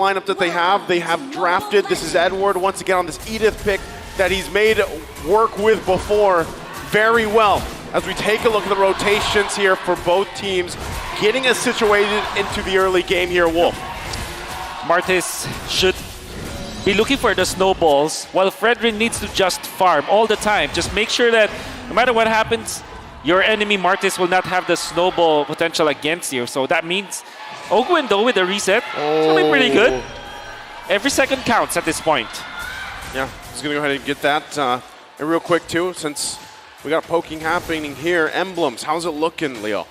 lineup that they have drafted. This is Edward once again on this Edith pick that he's made work with before very well. As we take a look at the rotations here for both teams, getting us situated into the early game here, Wolf. Martis should be looking for the snowballs, while Fredrin needs to just farm all the time. Just make sure that no matter what happens, your enemy Martis will not have the snowball potential against you. So that means Ogwin, though, with the reset, it's going to be pretty good. Every second counts at this point. Yeah, he's going to go ahead and get that and real quick, too, since we got poking happening here. Emblems, how's it looking, Leo?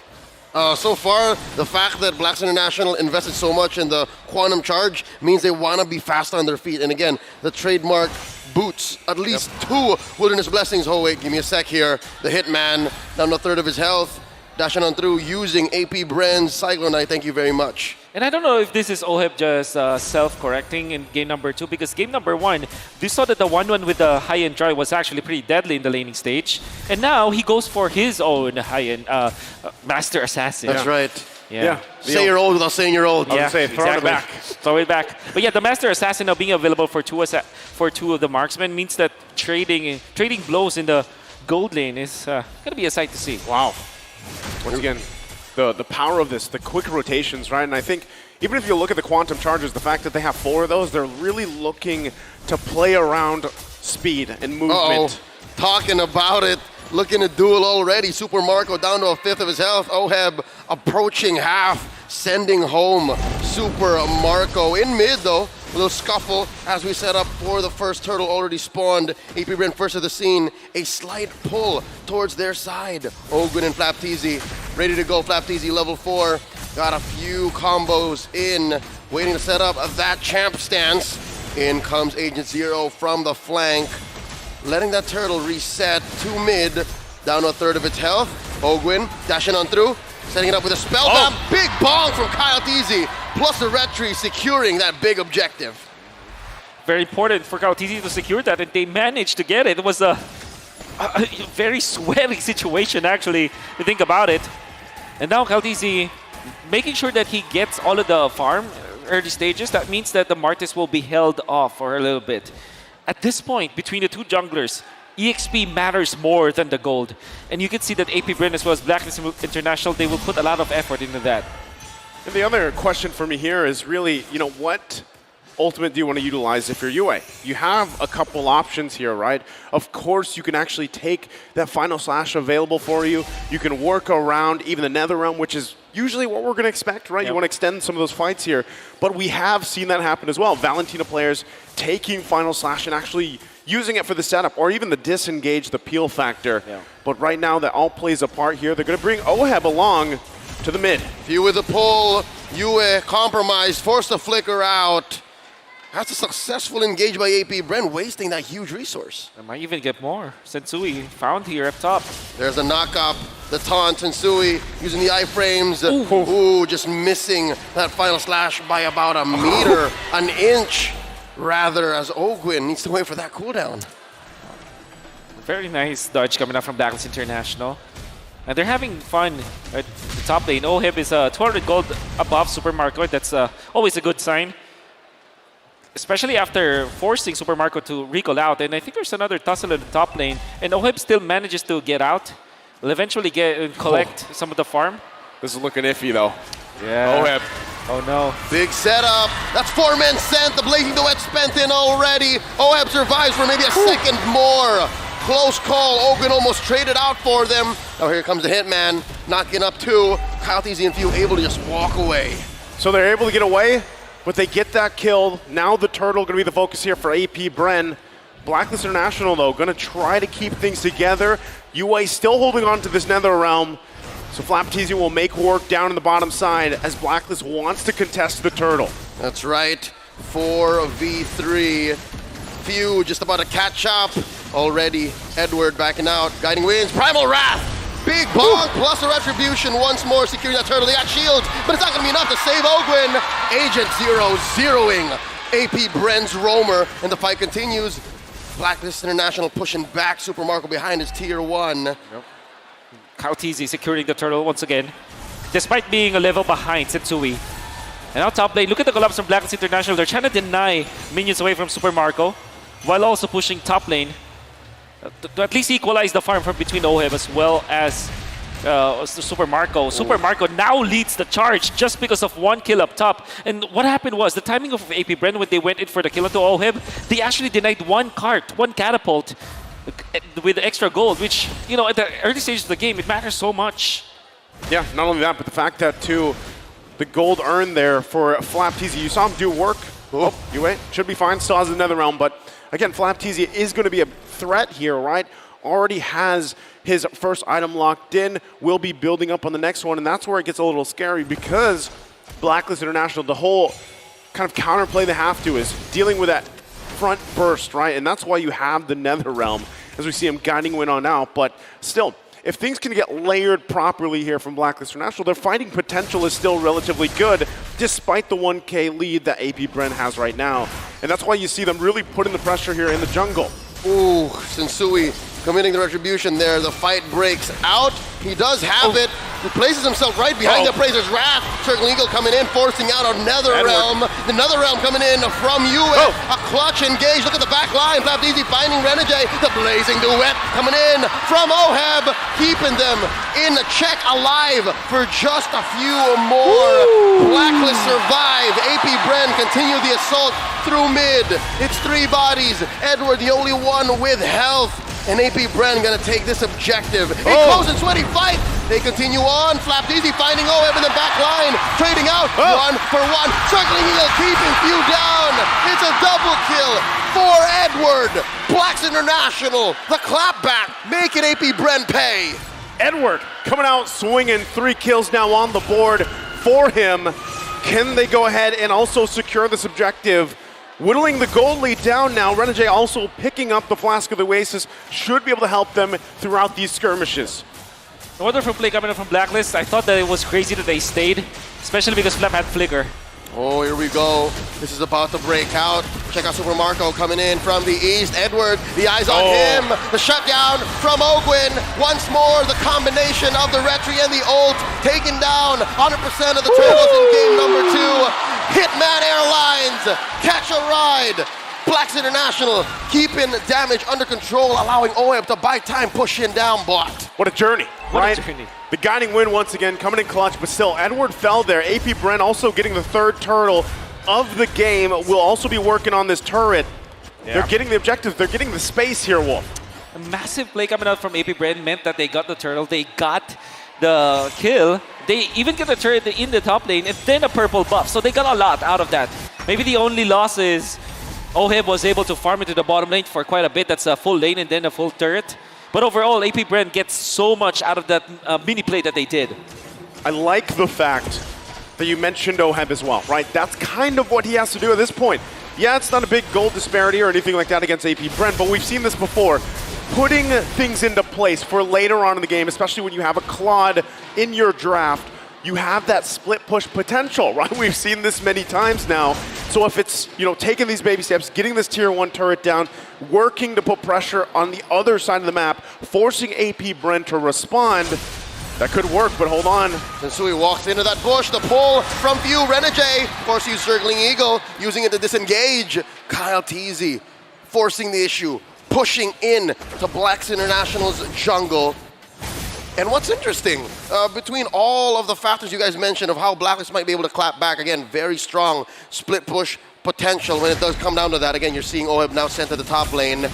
So far, the fact that Blacklist International invested so much in the Quantum Charge means they want to be fast on their feet. And again, the trademark boots, at least 2 Wilderness Blessings. Oh wait, give me a sec here. The Hitman, down a third of his health, dashing on through using AP Bren's Cyclone. Thank you very much. And I don't know if this is Oheb just self-correcting in game number 2, because game number 1, we saw that the 1-1 with the high-end try was actually pretty deadly in the laning stage. And now he goes for his own high-end Master Assassin. That's right. Yeah. Say you're old without saying you're old. Yeah, throw it back. Throw it back. But yeah, the Master Assassin now being available for two of the marksmen means that trading blows in the gold lane is going to be a sight to see. Wow. Once again, the power of this, the quick rotations, right? And I think even if you look at the Quantum Charges, the fact that they have 4 of those, they're really looking to play around speed and movement. Talking about it, looking to duel already. Super Marco down to a 5th of his health. Oheb approaching half, sending home Super Marco. In mid though, a little scuffle as we set up for the first turtle already spawned. AP Bren first of the scene. A slight pull towards their side. Ogwin and Flapteezy ready to go. Flapteezy level 4. Got a few combos in, waiting to set up that champ stance. In comes Agent Zero from the flank, letting that turtle reset to mid, down to a third of its health. Ogwin dashing on through, setting it up with a spell bomb. Big bong from Kyle Teasy, plus the red tree securing that big objective. Very important for Kautizi to secure that, and they managed to get it. It was a very sweaty situation, actually, to think about it. And now Kautizi making sure that he gets all of the farm early stages. That means that the Martis will be held off for a little bit. At this point, between the two junglers, EXP matters more than the gold. And you can see that AP Bren as well as Blacklist International, they will put a lot of effort into that. And the other question for me here is really, what ultimate do you want to utilize if you're UA? You have a couple options here, right? Of course, you can actually take that final slash available for you. You can work around even the Nether Realm, which is usually what we're going to expect, right? Yep. You want to extend some of those fights here. But we have seen that happen as well. Valentina players taking final slash and actually using it for the setup, or even the disengage, the peel factor. Yeah. But right now, that all plays a part here. They're going to bring Oheb along to the mid. Few with the pull, UA compromised, forced to flicker out. That's a successful engage by AP Bren, wasting that huge resource. They might even get more. Sensui found here up top. There's a knock-up, the taunt, Sensui using the iframes. Ooh, just missing that final slash by about a meter, an inch, rather, as Ogwin needs to wait for that cooldown. Very nice dodge coming up from Blacklist International. And they're having fun at the top lane. Oheb is 200 gold above Super Marco. That's always a good sign, especially after forcing Super Marco to recall out. And I think there's another tussle in the top lane. And Oheb still manages to get out. Will eventually collect some of the farm. This is looking iffy, though. Yeah. Oheb. Oh, no. Big setup. That's 4 men sent. The Blazing Duet spent in already. Oheb survives for maybe a second more. Close call. Ogwin almost traded out for them. Now here comes the Hitman, knocking up 2. Kyle Teasy and Few able to just walk away. So they're able to get away, but they get that kill. Now the turtle going to be the focus here for AP Bren. Blacklist International, though, going to try to keep things together. UA still holding on to this Nether Realm. So Flapteezy will make work down in the bottom side as Blacklist wants to contest the turtle. That's right. 4v3. Few just about to catch up. Already, Edward backing out. Guiding Winds. Primal Wrath. Big bonk plus a retribution once more, securing that turtle. They got shields, but it's not going to be enough to save Ogwin. Agent Zero zeroing AP Bren's roamer, and the fight continues. Blacklist International pushing back. Super Marco behind his tier 1. Yep. Kautizi securing the turtle once again, despite being a level behind Sensui. And now top lane, look at the collapse from Blacklist International. They're trying to deny minions away from Super Marco while also pushing top lane to at least equalize the farm from between OHEB as well as Super Marco. Super Marco now leads the charge just because of one kill up top. And what happened was the timing of AP Bren when they went in for the kill onto OHEB, they actually denied one catapult with extra gold, which, you know, at the early stages of the game, it matters so much. Yeah, not only that, but the fact that, too, the gold earned there for flapTZ. You saw him do work. Oh, you wait. Should be fine. Still has another round. But again, flapTZ is going to be a threat here, right? Already has his first item locked in. Will be building up on the next one. And that's where it gets a little scary because Blacklist International, the whole kind of counterplay they have to is dealing with that front burst, right? And that's why you have the Nether Realm as we see him guiding win on out. But still, if things can get layered properly here from Blacklist International, their fighting potential is still relatively good, despite the 1K lead that AP Bren has right now. And that's why you see them really putting the pressure here in the jungle. Ooh, Sensui committing the retribution there. The fight breaks out. He does have it. He places himself right behind the Appraiser's Wrath. Circling Eagle coming in, forcing out a Nether Realm. The Nether Realm coming in from UA. A clutch engage. Look at the back line. flapTZ finding Renegade. The Blazing Duet coming in from OHEB, keeping them in check alive for just a few more. Blacklist survive. AP Bren continue the assault through mid. It's 3 bodies. Edward, the only one with health. And AP Bren gonna take this objective. A close and sweaty fight. They continue on. flapTZ finding OHEB in the back line. Trading out 1 for 1. Circling Eagle keeping few down. It's a double kill for Edward. Blacks International, the clapback, making AP Bren pay. Edward coming out swinging, 3 kills now on the board for him. Can they go ahead and also secure this objective? Whittling the gold lead down now. Renegade also picking up the Flask of the Oasis. Should be able to help them throughout these skirmishes. A wonderful play coming up from Blacklist. I thought that it was crazy that they stayed, especially because Flap had Flicker. Oh, here we go. This is about to break out. Check out Super Marco coming in from the east. Edward, the eyes on him. The shutdown from Ogwin. Once more, the combination of the Retri and the ult. Taking down 100% of the turtles in game number 2. Hitman Airlines, catch a ride. Blacks International keeping damage under control, allowing OHEB to buy time, push in down bot. What a journey, right? What a journey. The guiding win once again, coming in clutch, but still, Edward fell there. AP Bren also getting the 3rd turtle of the game. Will also be working on this turret. Yeah. They're getting the objectives. They're getting the space here, Wolf. A massive play coming out from AP Bren meant that they got the turtle. They got the kill. They even get the turret in the top lane and then a purple buff. So they got a lot out of that. Maybe the only loss is OHEB was able to farm into the bottom lane for quite a bit. That's a full lane and then a full turret. But overall, AP Bren gets so much out of that mini play that they did. I like the fact that you mentioned OHEB as well, right? That's kind of what he has to do at this point. Yeah, it's not a big gold disparity or anything like that against AP Bren, but we've seen this before. Putting things into place for later on in the game, especially when you have a Claude in your draft, you have that split push potential, right? We've seen this many times now. So if it's, you know, taking these baby steps, getting this tier 1 turret down, working to put pressure on the other side of the map, forcing AP Bren to respond, that could work, but hold on. Sensui walks into that bush, the pull from Few Renegade. Of course, he's Circling Eagle, using it to disengage. flapTZ forcing the issue, pushing in to Blacks International's jungle. And what's interesting, between all of the factors you guys mentioned of how Blacklist might be able to clap back, again, very strong split push potential when it does come down to that. Again, you're seeing OHEB now sent to the top lane.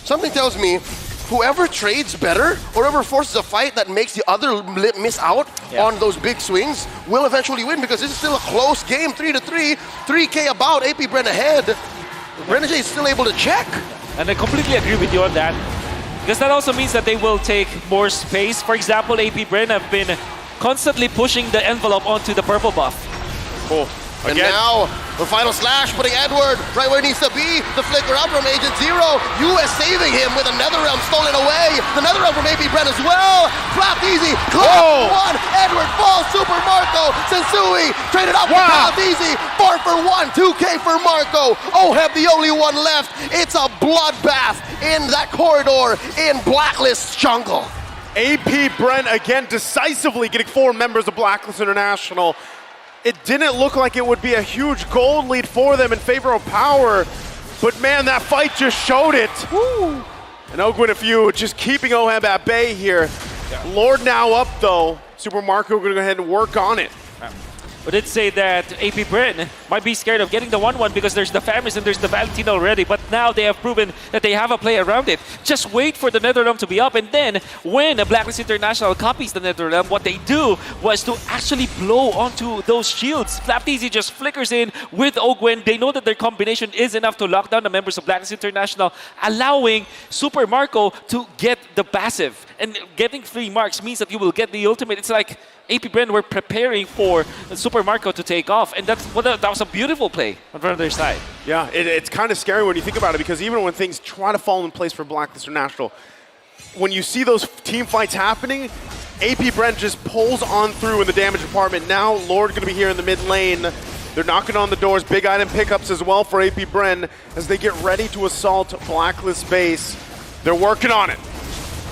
Something tells me whoever trades better, or whoever forces a fight that makes the other miss out on those big swings will eventually win, because this is still a close game, 3-3, 3K about, AP Bren ahead. Renegade is still able to check. And I completely agree with you on that. Because that also means that they will take more space. For example, AP Bren have been constantly pushing the envelope onto the purple buff. Cool. And now, the final slash, putting Edward right where he needs to be. The flicker up from Agent Zero. US saving him with a Nether Realm stolen away. The Nether Realm from AP Bren as well. flapTZ, clap 1. Edward falls, Super Marco. Sensui traded up with flapTZ. 4 for 1, 2K for Marco. OHEB the only one left. It's a bloodbath in that corridor in Blacklist jungle. AP Bren again decisively getting 4 members of Blacklist International. It didn't look like it would be a huge gold lead for them in favor of Power, but man, that fight just showed it. Woo. And Ogwin, if you just keeping Oheb at bay here. Yeah. Lord now up though. Super Marco going to go ahead and work on it. We did say that AP Bren might be scared of getting the 1-1 because there's the Famous and there's the Valentina already, but now they have proven that they have a play around it. Just wait for the Netherrealm to be up, and then when Blacklist International copies the Netherrealm, what they do was to actually blow onto those shields. Flapteasy just flickers in with Ogwen. They know that their combination is enough to lock down the members of Blacklist International, allowing Super Marco to get the passive. And getting 3 marks means that you will get the ultimate. It's like AP Bren were preparing for Super Marco to take off, and that was a beautiful play on their side. Yeah, it's kind of scary when you think about it, because even when things try to fall in place for Blacklist International, when you see those team fights happening, AP Bren just pulls on through in the damage department. Now Lord going to be here in the mid lane. They're knocking on the doors, big item pickups as well for AP Bren as they get ready to assault Blacklist base. They're working on it.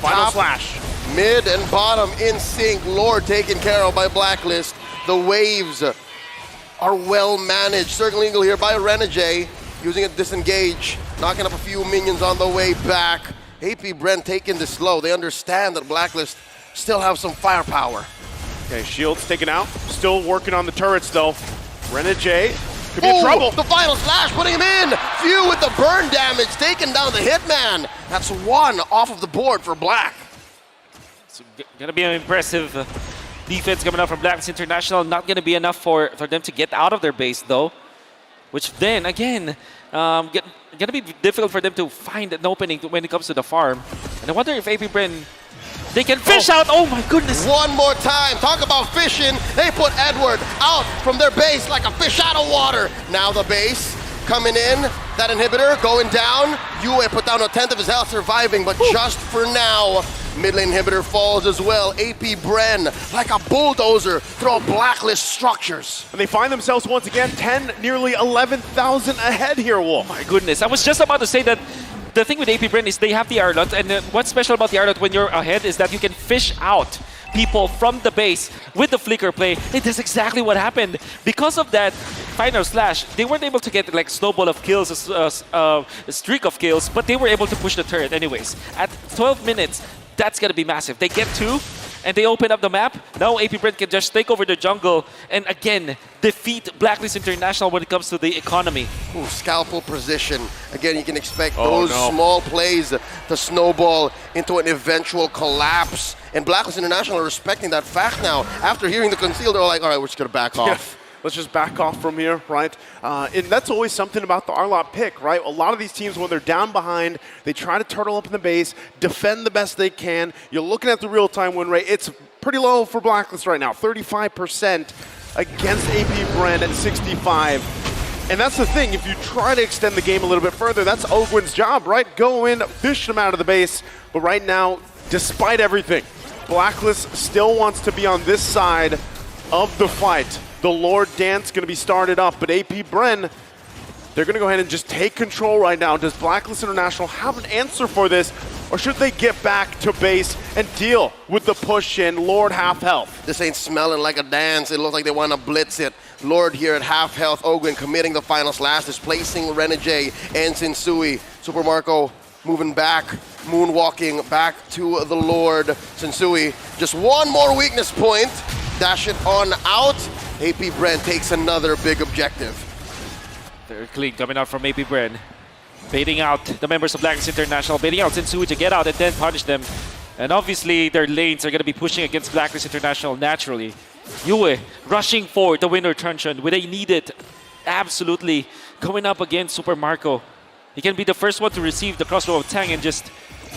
Final slash. Mid and bottom in sync. Lord taken care of by Blacklist. The waves are well managed. Circling Eagle here by Renegade, using a disengage, knocking up a few minions on the way back. AP Bren taking this slow. They understand that Blacklist still have some firepower. Okay, shields taken out. Still working on the turrets though. Renegade could be in trouble. The final slash, putting him in. Few with the burn damage, taking down the Hitman. That's 1 off of the board for Black. It's going to be an impressive defense coming out from Blacklist International. Not going to be enough for them to get out of their base, though. Which then, again, going to be difficult for them to find an opening when it comes to the farm. And I wonder if AP Bren, they can fish out. Oh, my goodness. One more time. Talk about fishing. They put Edward out from their base like a fish out of water. Now the base coming in. That inhibitor going down. Yue put down 1/10 of his health, surviving, but just for now. Mid lane inhibitor falls as well. AP Bren, like a bulldozer, through Blacklist structures. And they find themselves once again 10, nearly 11,000 ahead here, Wolf. Oh my goodness. I was just about to say that the thing with AP Bren is they have the Arlot, and what's special about the Arlot when you're ahead is that you can fish out people from the base with the flicker play. It is exactly what happened. Because of that final slash, they weren't able to get like snowball of kills, a streak of kills, but they were able to push the turret anyways. At 12 minutes, that's going to be massive. They get 2, and they open up the map. Now AP Bren can just take over the jungle and again defeat Blacklist International when it comes to the economy. Ooh, scalpel position. Again, you can expect those small plays to snowball into an eventual collapse. And Blacklist International are respecting that fact now. After hearing the conceal, they're like, all right, we're just going to back off. Yeah. Let's just back off from here, right? And that's always something about the Arlot pick, right? A lot of these teams, when they're down behind, they try to turtle up in the base, defend the best they can. You're looking at the real-time win rate. It's pretty low for Blacklist right now, 35% against AP Bren at 65. And that's the thing, if you try to extend the game a little bit further, that's Ogwen's job, right? Go in, fish them out of the base. But right now, despite everything, Blacklist still wants to be on this side of the fight. The Lord dance going to be started up, but AP Bren, they're going to go ahead and just take control right now. Does Blacklist International have an answer for this, or should they get back to base and deal with the push in? Lord half health. This ain't smelling like a dance. It looks like they want to blitz it. Lord here at half health. Ogwen committing the final slash, displacing Renegade and Sensui. Super Marco moving back, moonwalking back to the Lord. Sensui, just one more weakness point. Dash it on out. AP Bren takes another big objective. Very clean coming out from AP Bren. Baiting out the members of Blacklist International, baiting out Sensui to get out and then punish them. And obviously their lanes are going to be pushing against Blacklist International naturally. Yue rushing for the winner truncheon where they need it absolutely. Going up against Super Marco. He can be the first one to receive the crossbow of Tang and just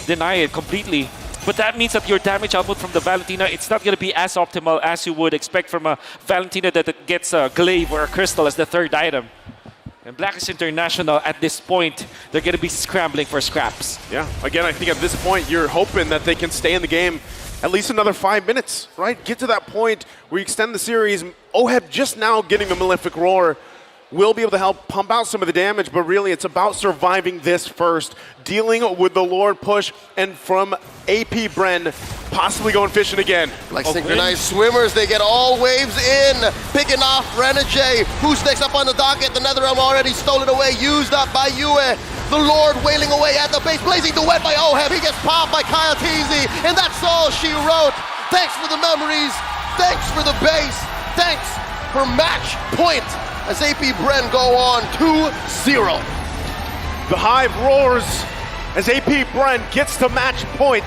deny it completely. But that means that your damage output from the Valentina, it's not going to be as optimal as you would expect from a Valentina that gets a glaive or a crystal as the third item. And Blacklist International, at this point, they're going to be scrambling for scraps. Yeah, again, I think at this point, you're hoping that they can stay in the game at least another 5 minutes, right? Get to that point where you extend the series. Oheb just now getting the Malefic Roar. will be able to help pump out some of the damage, but really it's about surviving this first, dealing with the Lord push, and from AP Bren, possibly going fishing again. Like synchronized swimmers, they get all waves in, picking off Renegade. Who's next up on the docket? The Netherrealm already stolen away, used up by Yue. The Lord wailing away at the base, blazing duet by Oheb. He gets popped by Kyle Teasy, and that's all she wrote. Thanks for the memories, thanks for the base, thanks for match point as AP Bren go on 2-0. The Hive roars as AP Bren gets to match point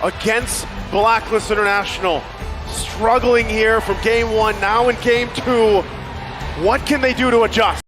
against Blacklist International. Struggling here from game one, now in game two. What can they do to adjust?